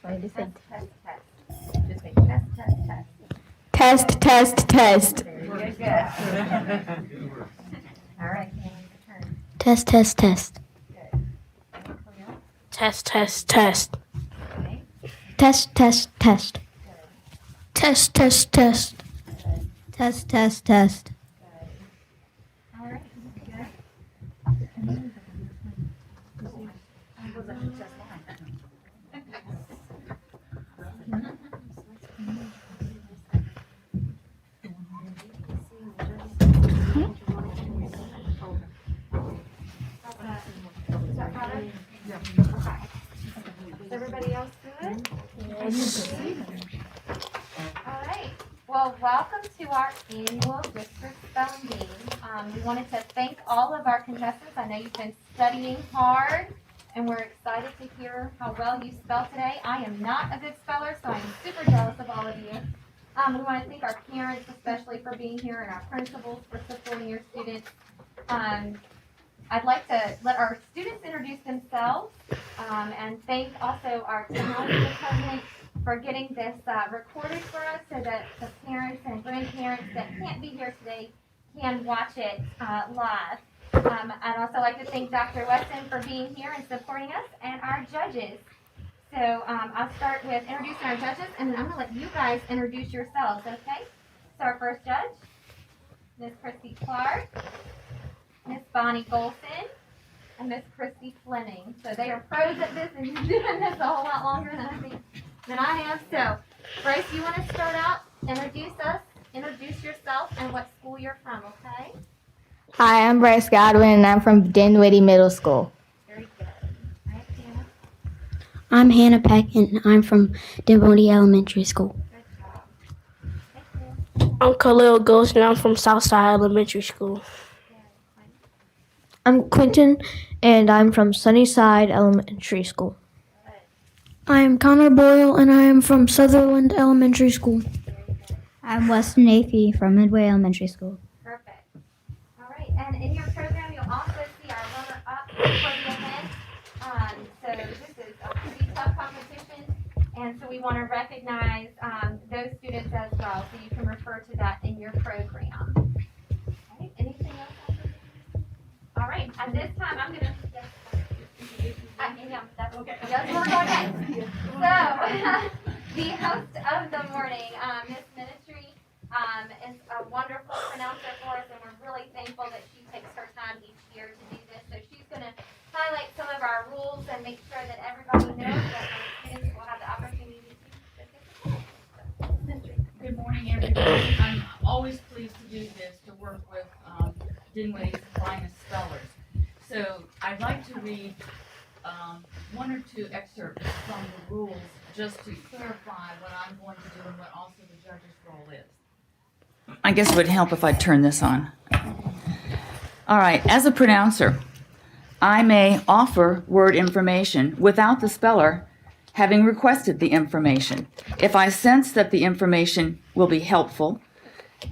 Why did you say Test, test, test. Just say test, test, test. test, test, test? Very good. All right, Cameron, your turn. Test, test, test. Good. And Cleo. Test, test, test. Okay. Test, test, test. Good. Test, test, test. Good. Test, test, test. Good. All right. Good. Was it just Is everybody else good? All right. Well, welcome to our annual district spelling bee. We wanted to thank all of our contestants. I know you've been studying hard, and we're excited to hear how well you spell today. I am not a good speller, so I'm super jealous of all of you. We want to thank our parents, especially for being here, and our principals for supporting your students. I'd like to let our students introduce themselves, and thank also our technology department for getting this recorded for us so that the parents and grandparents that can't be here today can watch it live. I'd also like to thank Dr. Weston for being here and supporting us, and our judges. So I'll start with introducing our judges, and then I'm going to let you guys introduce yourselves, okay? So our first judge, Ms. Christy Clark, Miss Bonnie Golson, and Miss Christy Fleming. So they are pros at this and doing this a whole lot longer than I have. So, Bryce, you want to start out? Introduce yourself and what school you're from, okay? Hi, I'm Bryce Godwin, and I'm from Dinwiddie Middle School. Very good. All right, Hannah. I'm Hannah Peck, and I'm from Dinwiddie Elementary School. Good job. Thank you. I'm Khalil Ghost, and I'm from Southside Elementary School. I'm Quentin, and I'm from Sunnyside Elementary School. I'm Connor Boyle, and I am from Sutherland Elementary School. I'm Weston Afey from Midway Elementary School. Perfect. All right, and in your program, you'll also see our runner-up for the event. So this is a pretty tough competition, and so we want to recognize those students as well, so you can refer to that in your program. All right, anything else? All right, at this time, I'm going to, Just work on it. So, the host of the morning, Miss Ministry, is a wonderful pronouncer for us, and we're really thankful that she takes her time each year to do this. So she's going to highlight some of our rules and make sure that everybody knows that our students will have the opportunity to participate. Good morning, everybody. I'm always pleased to do this, to work with Dinwiddie's finest spellers. So I'd like to read one or two excerpts from the rules just to clarify what I'm going to do and what also the judge's role is. I guess it would help if I turn this on. All right, as a pronouncer, I may offer word information without the speller having requested the information. If I sense that the information will be helpful,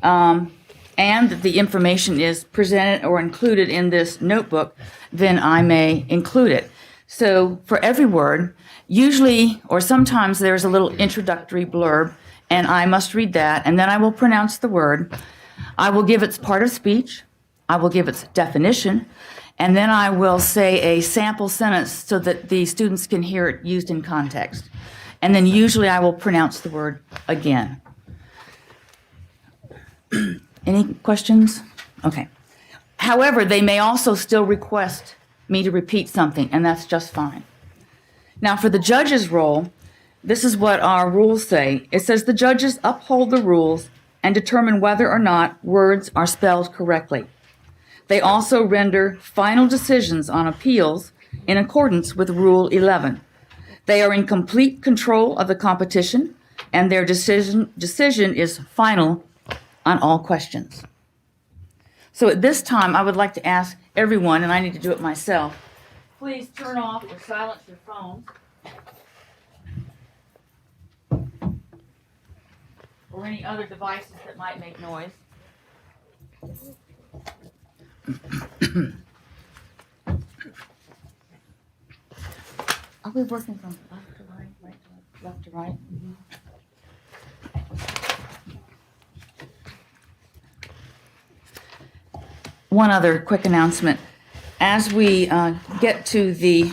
and that the information is presented or included in this notebook, then I may include it. So for every word, usually or sometimes there's a little introductory blurb, and I must read that, and then I will pronounce the word. I will give its part of speech, I will give its definition, and then I will say a sample sentence so that the students can hear it used in context. And then usually I will pronounce the word again. Any questions? Okay. However, they may also still request me to repeat something, and that's just fine. Now, for the judge's role, this is what our rules say. It says the judges uphold the rules and determine whether or not words are spelled correctly. They also render final decisions on appeals in accordance with Rule 11. They are in complete control of the competition, and their decision is final on all questions. So at this time, I would like to ask everyone, and I need to do it myself, please turn off or silence your phones or any other devices that might make noise. Are we working from left to right, right to left? right? One other quick announcement. As we get to the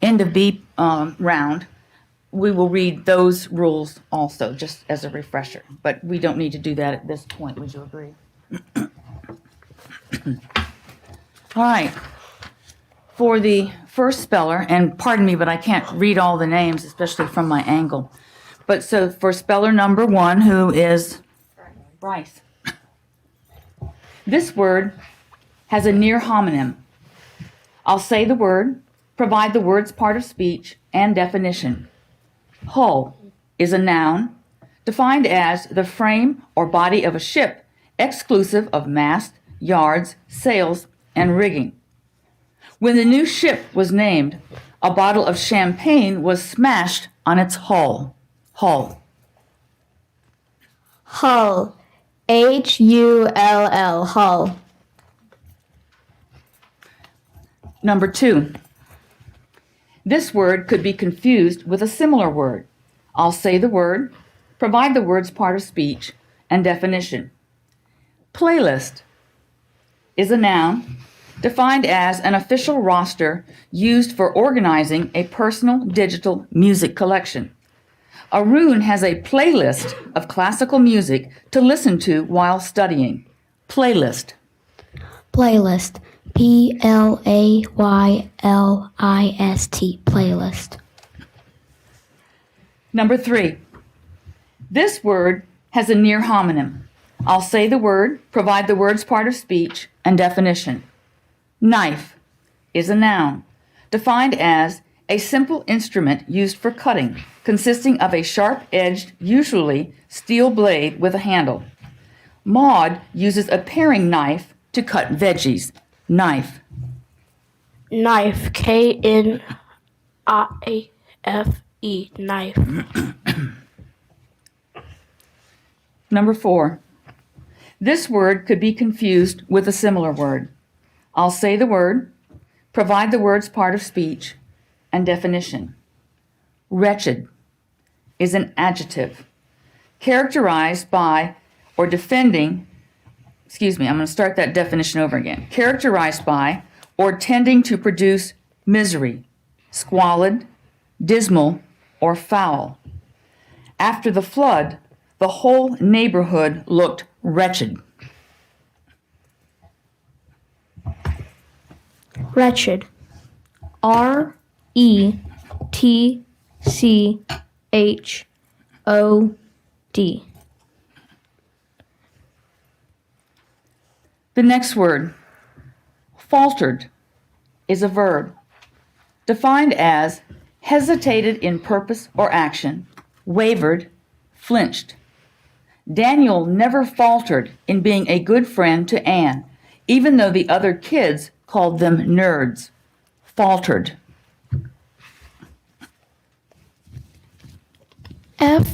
end of B round, we will read those rules also, just as a refresher. But we don't need to do that at this point. Would you agree? All right. For the first speller, and pardon me, but I can't read all the names, especially from my angle. But so for speller number 1, who is Bryce. This word has a near homonym. I'll say the word, provide the word's part of speech and definition. Hull is a noun defined as the frame or body of a ship, exclusive of mast, yards, sails, and rigging. When the new ship was named, a bottle of champagne was smashed on its hull. Hull. Hull. Hull. Hull. Number 2. This word could be confused with a similar word. I'll say the word, provide the word's part of speech and definition. Playlist is a noun defined as an official roster used for organizing a personal digital music collection. Arun has a playlist of classical music to listen to while studying. Playlist. Playlist. Playlist. Playlist. Number 3. This word has a near homonym. I'll say the word, provide the word's part of speech and definition. Knife is a noun defined as a simple instrument used for cutting, consisting of a sharp-edged, usually steel blade with a handle. Maud uses a paring knife to cut veggies. Knife. Knife. Knife. Knife. Number 4. This word could be confused with a similar word. I'll say the word, provide the word's part of speech and definition. Wretched is an adjective characterized by or defending, I'm going to start that definition over again. Characterized by or tending to produce misery, squalid, dismal, or foul. After the flood, the whole neighborhood looked wretched. Wretched. RETCHOD. The next word, faltered, is a verb defined as hesitated in purpose or action, wavered, flinched. Daniel never faltered in being a good friend to Anne, even though the other kids called them nerds. Faltered. FALTERED.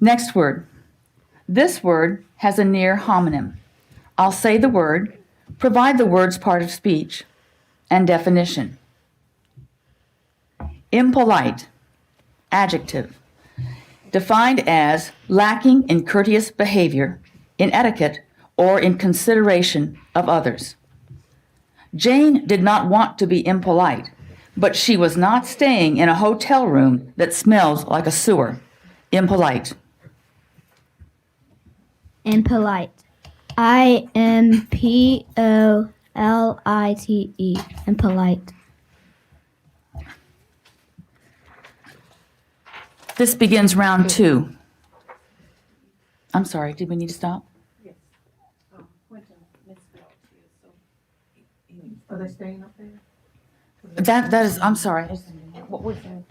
Next word. This word has a near homonym. I'll say the word, provide the word's part of speech and definition. Impolite, adjective, defined as lacking in courteous behavior, in etiquette, or in consideration of others. Jane did not want to be impolite, but she was not staying in a hotel room that smells like a sewer. Impolite. Impolite. IMPOLITE. Impolite. This begins round 2. I'm sorry, did we need to stop? Quentin misspelled too, so. Are they staying up there? That is, I'm sorry. What was that?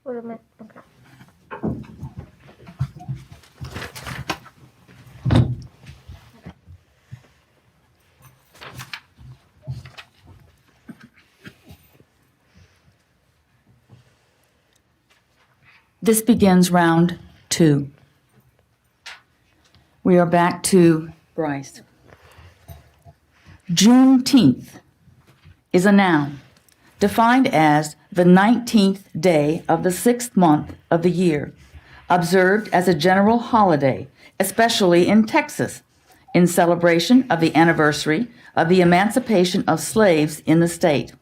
Wait a minute. Okay. This begins round 2. We are back to Bryce. Juneteenth is a noun defined as the 19th day of the 6th month of the year, observed as a general holiday, especially in Texas, in celebration of the anniversary of the emancipation of slaves in the state.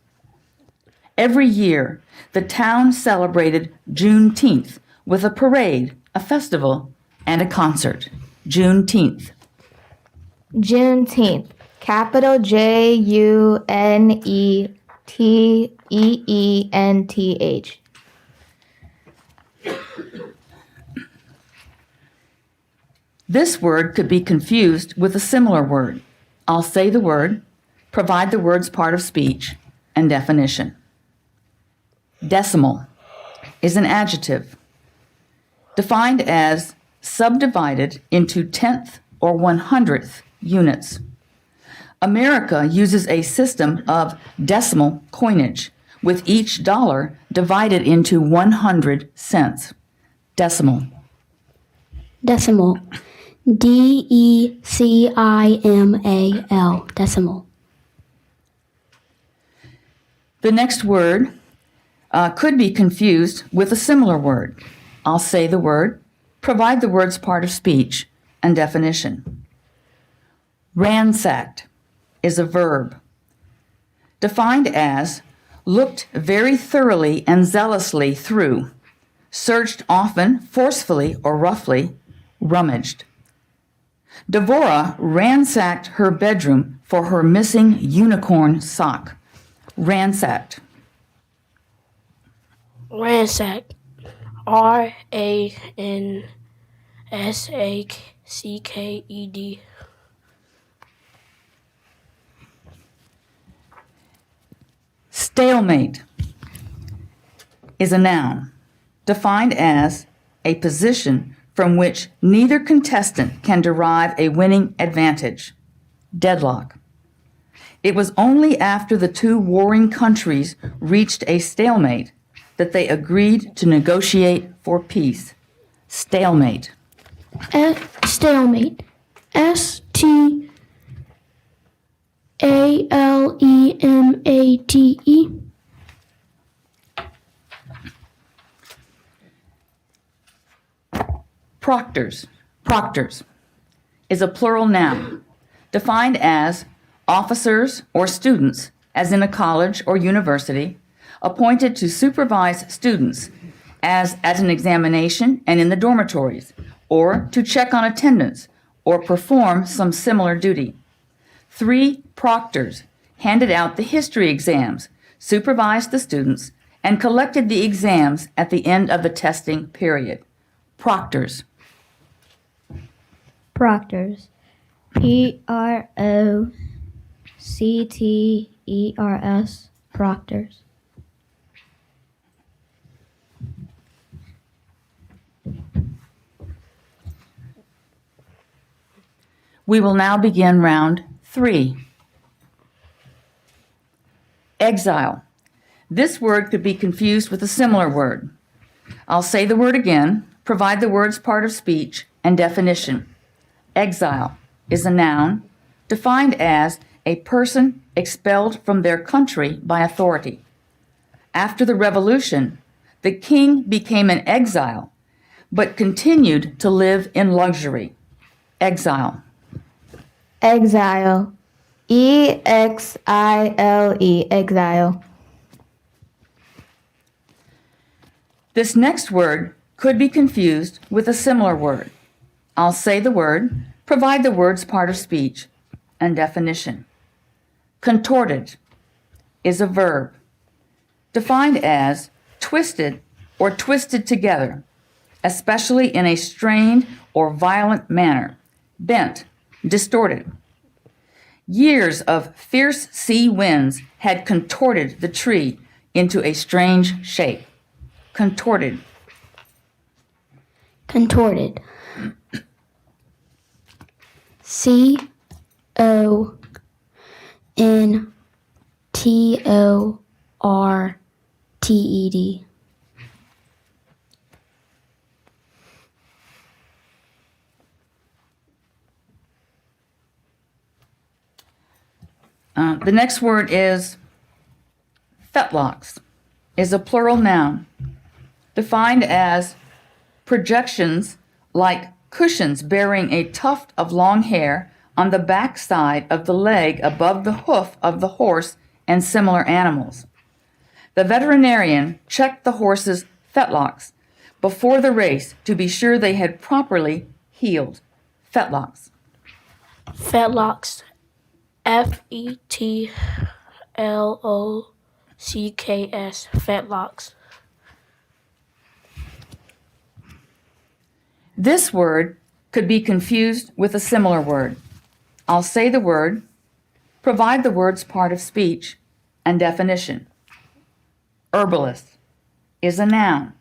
Every year, the town celebrated Juneteenth with a parade, a festival, and a concert. Juneteenth. Juneteenth. Capital Juneteenth. This word could be confused with a similar word. I'll say the word, provide the word's part of speech, and definition. Decimal is an adjective defined as subdivided into 10th or 100th units. America uses a system of decimal coinage, with each dollar divided into 100 cents. Decimal. Decimal. DECIMAL. Decimal. The next word could be confused with a similar word. I'll say the word, provide the word's part of speech, and definition. Ransacked is a verb defined as looked very thoroughly and zealously through, searched often forcefully or roughly, rummaged. Devorah ransacked her bedroom for her missing unicorn sock. Ransacked. Ransack. RANSACKED. Stalemate is a noun defined as a position from which neither contestant can derive a winning advantage. Deadlock. It was only after the two warring countries reached a stalemate that they agreed to negotiate for peace. Stalemate. Stalemate. STALEMATE. Proctors. Proctors is a plural noun defined as officers or students, as in a college or university, appointed to supervise students as at an examination and in the dormitories, or to check on attendance or perform some similar duty. 3 proctors handed out the history exams, supervised the students, and collected the exams at the end of the testing period. Proctors. Proctors. PROCTERS. Proctors. We will now begin round 3. Exile. This word could be confused with a similar word. I'll say the word again, provide the word's part of speech, and definition. Exile is a noun defined as a person expelled from their country by authority. After the revolution, the king became an exile, but continued to live in luxury. Exile. Exile. EXILE. Exile. This next word could be confused with a similar word. I'll say the word, provide the word's part of speech, and definition. Contorted is a verb defined as twisted or twisted together, especially in a strained or violent manner, bent, distorted. Years of fierce sea winds had contorted the tree into a strange shape. Contorted. Contorted. CONTORTED. The next word is fetlocks, is a plural noun, defined as projections like cushions bearing a tuft of long hair on the backside of the leg above the hoof of the horse and similar animals. The veterinarian checked the horse's fetlocks before the race to be sure they had properly healed. Fetlocks. Fetlocks. Fetlocks. Fetlocks. This word could be confused with a similar word. I'll say the word, provide the word's part of speech and definition. Herbalist is a noun,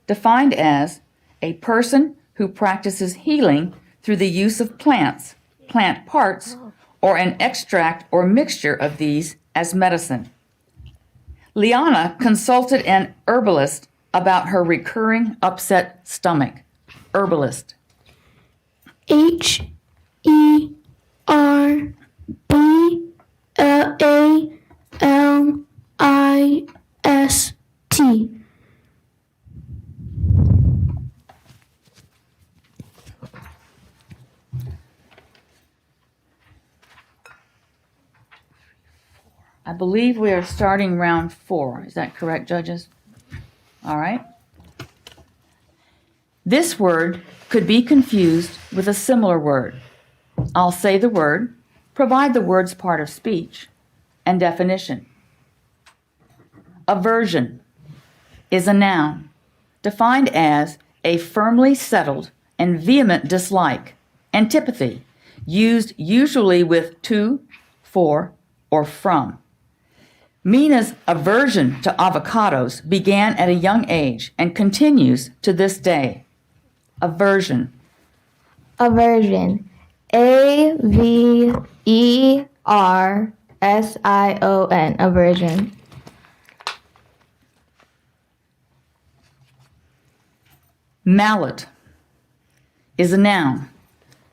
defined as a person who practices healing through the use of plants, plant parts, or an extract or mixture of these as medicine. Liana consulted an herbalist about her recurring upset stomach. Herbalist. Herbalist. I believe we are starting round 4. Is that correct, judges? All right. This word could be confused with a similar word. I'll say the word, provide the word's part of speech and definition. Aversion is a noun, defined as a firmly settled and vehement dislike, antipathy, used usually with to, for, or from. Mina's aversion to avocados began at a young age and continues to this day. Aversion. Aversion. Aversion. Aversion. Mallet is a noun,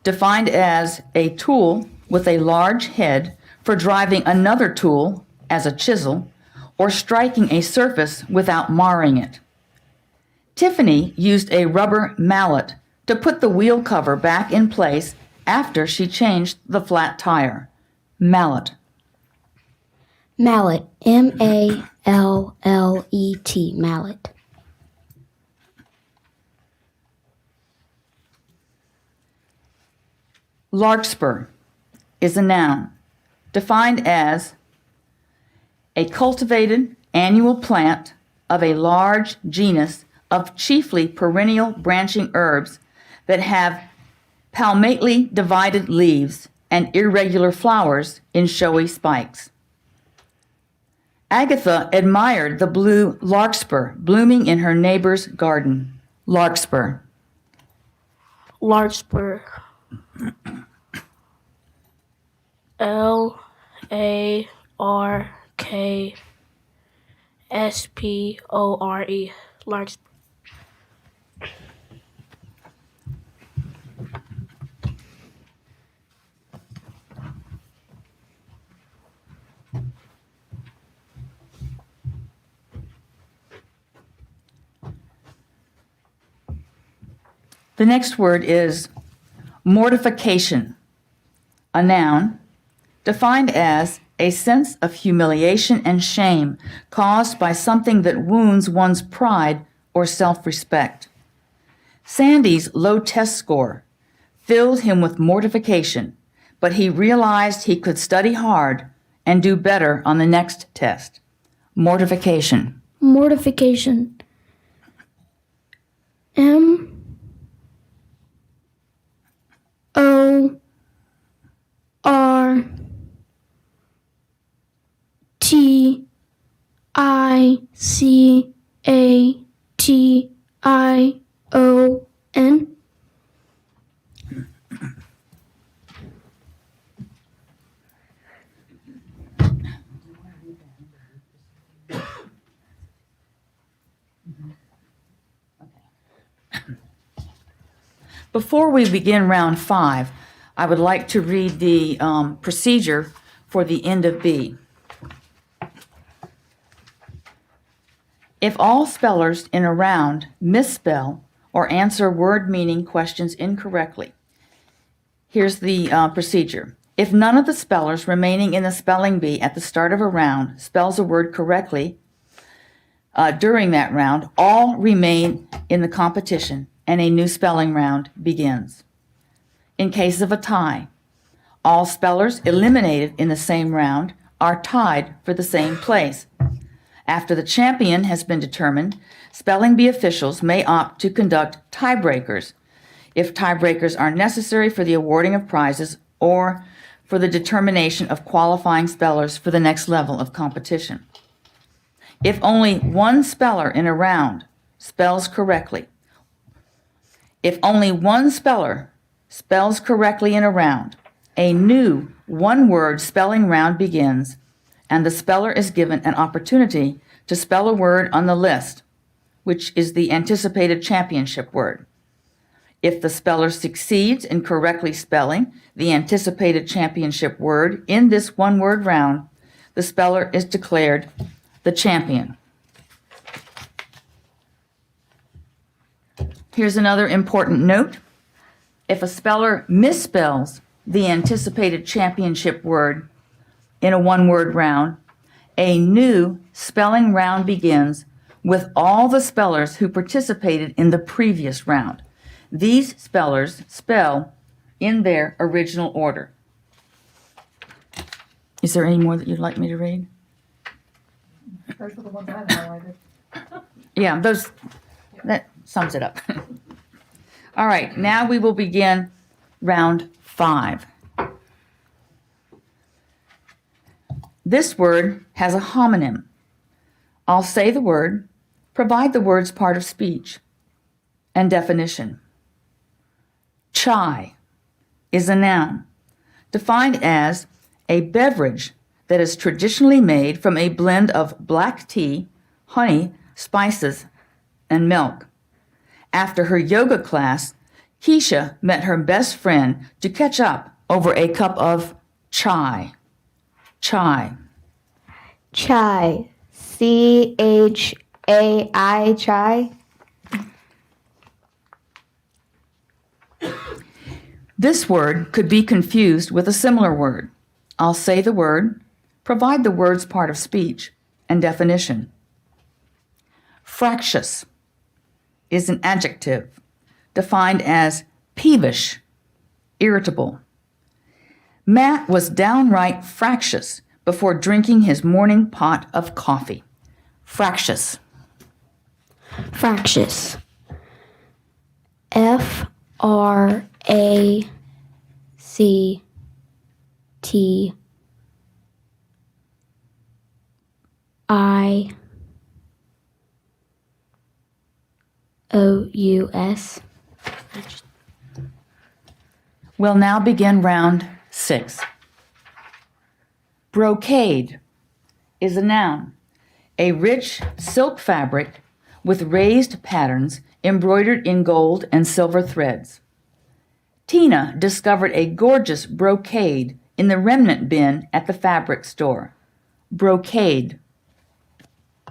defined as a tool with a large head for driving another tool as a chisel or striking a surface without marring it. Tiffany used a rubber mallet to put the wheel cover back in place after she changed the flat tire. Mallet. Mallet. Mallet. Mallet. Larkspur is a noun, defined as a cultivated annual plant of a large genus of chiefly perennial branching herbs that have palmately divided leaves and irregular flowers in showy spikes. Agatha admired the blue larkspur blooming in her neighbor's garden. Larkspur. Larkspur. Larkspore. Larkspur. The next word is mortification, a noun, defined as a sense of humiliation and shame caused by something that wounds one's pride or self-respect. Sandy's low test score filled him with mortification, but he realized he could study hard and do better on the next test. Mortification. Mortification. Mortication. Before we begin round 5, I would like to read the procedure for the end of B. If all spellers in a round misspell or answer word meaning questions incorrectly, here's the procedure. If none of the spellers remaining in the spelling bee at the start of a round spells a word correctly during that round, all remain in the competition and a new spelling round begins. In case of a tie, all spellers eliminated in the same round are tied for the same place. After the champion has been determined, spelling bee officials may opt to conduct tiebreakers if tiebreakers are necessary for the awarding of prizes or for the determination of qualifying spellers for the next level of competition. If only one speller in a round spells correctly, if only one speller spells correctly in a round, a new one-word spelling round begins, and the speller is given an opportunity to spell a word on the list, which is the anticipated championship word. If the speller succeeds in correctly spelling the anticipated championship word in this one-word round, the speller is declared the champion. Here's another important note. If a speller misspells the anticipated championship word in a one-word round, a new spelling round begins with all the spellers who participated in the previous round. These spellers spell in their original order. Is there any more that you'd like me to read? Those are the ones I highlighted. Yeah, that sums it up. All right, now we will begin round 5. This word has a homonym. I'll say the word, provide the word's part of speech and definition. Chai is a noun, defined as a beverage that is traditionally made from a blend of black tea, honey, spices, and milk. After her yoga class, Keisha met her best friend to catch up over a cup of chai. Chai. Chai. C-H-A-I, chai. This word could be confused with a similar word. I'll say the word, provide the word's part of speech and definition. Fractious is an adjective defined as peevish, irritable. Matt was downright fractious before drinking his morning pot of coffee. Fractious. Fractious. Fractious. We'll now begin round 6. Brocade is a noun, a rich silk fabric with raised patterns embroidered in gold and silver threads. Tina discovered a gorgeous brocade in the remnant bin at the fabric store. Brocade.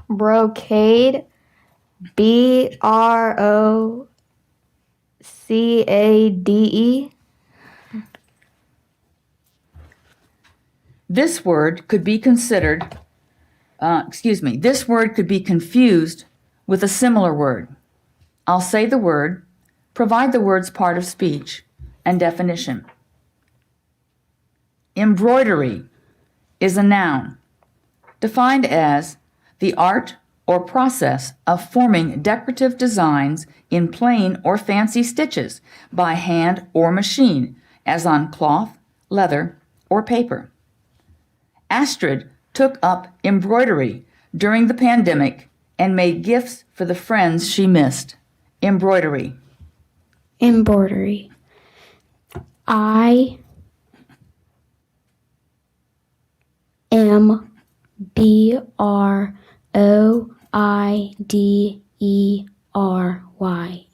Brocade. B-R-O-C-A-D-E. This word could be this word could be confused with a similar word. I'll say the word, provide the word's part of speech and definition. Embroidery is a noun, defined as the art or process of forming decorative designs in plain or fancy stitches by hand or machine, as on cloth, leather, or paper. Astrid took up embroidery during the pandemic and made gifts for the friends she missed. Embroidery. Embroidery. Embroidery.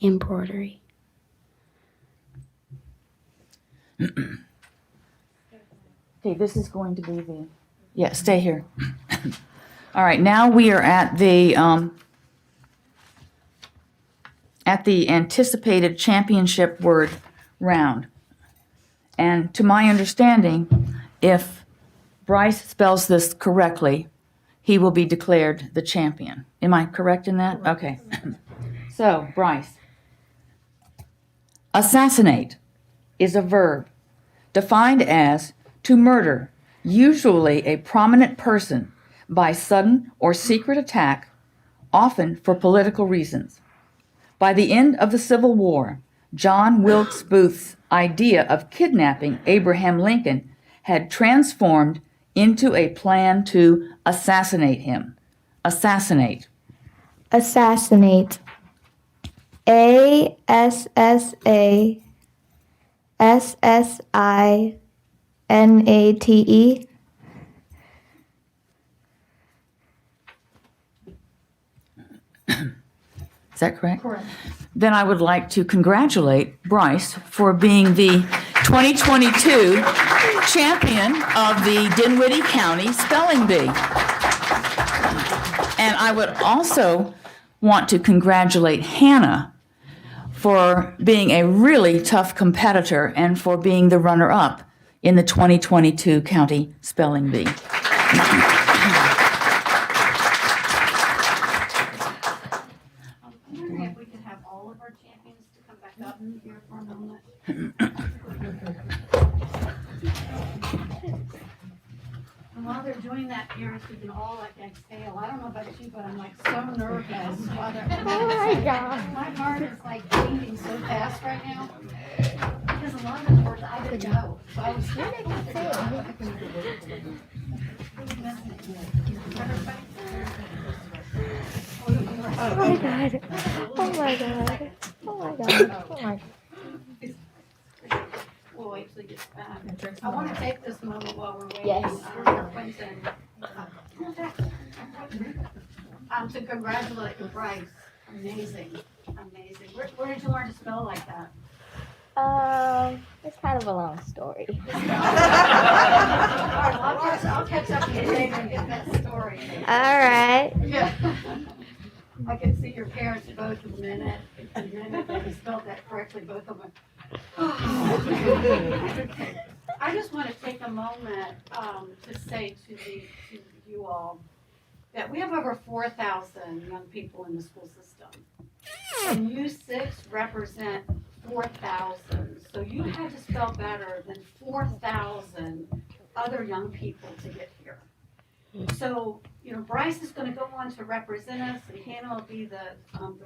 Embroidery. Okay, this is going to be the, yeah, stay here. All right, now we are at the anticipated championship word round. And to my understanding, if Bryce spells this correctly, he will be declared the champion. Am I correct in that? Okay. So, Bryce. Assassinate is a verb defined as to murder, usually a prominent person, by sudden or secret attack, often for political reasons. By the end of the Civil War, John Wilkes Booth's idea of kidnapping Abraham Lincoln had transformed into a plan to assassinate him. Assassinate. Assassinate. ASSASSINATE. Is that correct? Correct. Then I would like to congratulate Bryce for being the 2022 champion of the Dinwiddie County Spelling Bee. And I would also want to congratulate Hannah for being a really tough competitor and for being the runner-up in the 2022 County Spelling Bee. I'm wondering if we could have all of our champions to come back up here for a moment. And while they're doing that, parents, we can all like exhale. I don't know about you, but I'm like so nervous. While they're, Oh my God. my heart is like beating so fast right now. Because a lot of the words I didn't know. So I was Oh my God. Oh my God. Oh my God. Oh my God. We'll wait till he gets back. I want to take this moment while we're waiting. Yes. Quentin. To congratulate Bryce. Amazing. Amazing. Where did you learn to spell like that? It's kind of a long story. I'll catch up with you later and get that story. All right. Yeah. I can see your parents both a minute that you spelled that correctly, both of them. Okay. I just want to take a moment to say to you all that we have over 4,000 young people in the school system. And you six represent 4,000. So you had to spell better than 4,000 other young people to get here. So, Bryce is going to go on to represent us, and Hannah will be the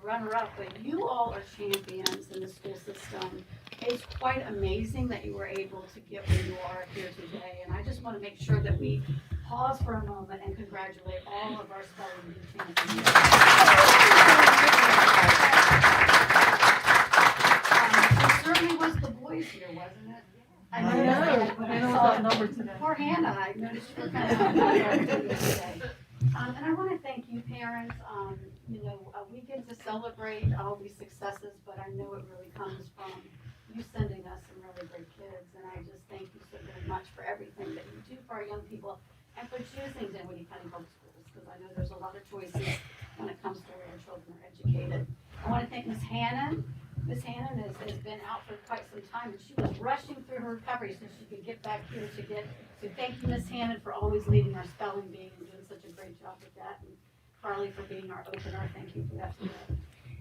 runner-up, but you all are champions in the school system. It's quite amazing that you were able to get where you are here today, and I just want to make sure that we pause for a moment and congratulate all of our spelling bee champions. It certainly was the boys here, wasn't it? I know. When I saw that number today. Poor Hannah, I noticed you were kind of today. And I want to thank you, parents. We get to celebrate all these successes, but I know it really comes from you sending us some really great kids. And I just thank you so very much for everything that you do for our young people and for choosing Dinwiddie County Public Schools, because I know there's a lot of choices when it comes to where our children are educated. I want to thank Miss Hannon. Miss Hannon has been out for quite some time, and she was rushing through her recovery so she could get back here so thank you, Miss Hannon, for always leading our spelling bee and doing such a great job with that. And Carly for being our opener. Thank you for that today.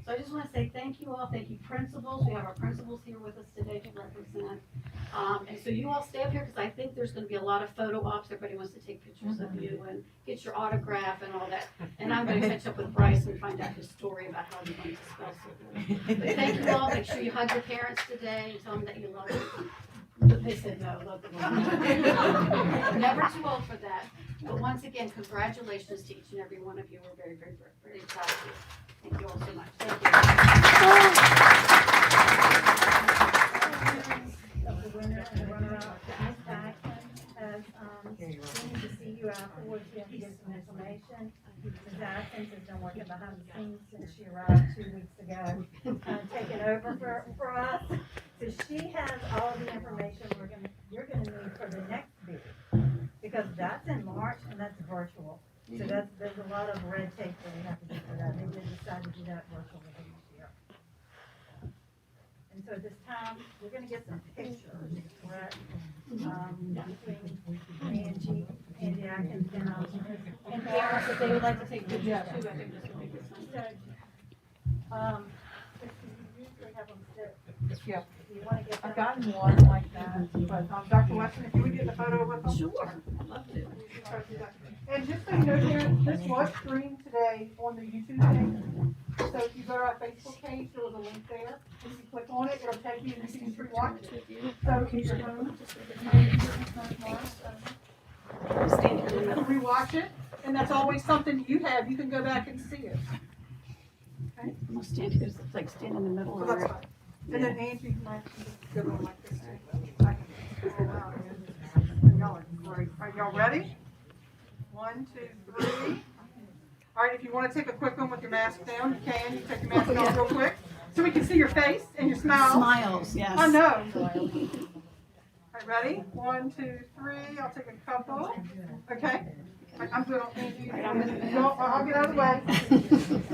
So I just want to say thank you all. Thank you, principals. We have our principals here with us today to represent. And so you all stay up here because I think there's going to be a lot of photo ops. Everybody wants to take pictures of you and get your autograph and all that. And I'm going to catch up with Bryce and find out his story about how he learned to spell so good. But thank you all. Make sure you hug your parents today and tell them that you love them. They said no, love them. Never too old for that. But once again, congratulations to each and every one of you. We're very, very, very proud of you. Thank you all so much. Thank Of the winner and the runner-up, Ms. Jackson has, we need to see you afterwards, we have to get some information. Ms. Jackson has been working behind the scenes since she arrived 2 weeks ago, taking over for us. So she has all of the information you're gonna need for the next bid. that's in March, and that's virtual. So there's a lot of red tape that we have to do for that. They did decide to do that virtually this year. And so this time, we're gonna get some pictures, correct? Between Angie Atkins, and parents, if they would like to take pictures too, I think this would be good. You usually have them sit. Yeah. You wanna get them? I've gotten one like that, but Dr. Weston, if you would get the photo with them? Sure. I'd love to. And just so you know, Karen, this was streamed today on the YouTube thing. So if you go to our Facebook page, there was a link there. If you click on it, it'll take you and you can just rewatch it. So keep your phone. Rewatch it, and that's always something you have. You can go back and see it. Okay? I'm gonna stand here, it's like stand in the middle So of that's it. fine. And then Angie might just go on like this too. I can pull it out. And y'all are great. Are y'all ready? 1, 2, 3. All right, if you want to take a quick one with your mask down, you can. You take your mask off real quick so we can see your face and your smile. Smiles, yes. I know. All right, ready? 1, 2, 3. I'll take a couple. Okay. I'm good on Angie. I'll get out of the way.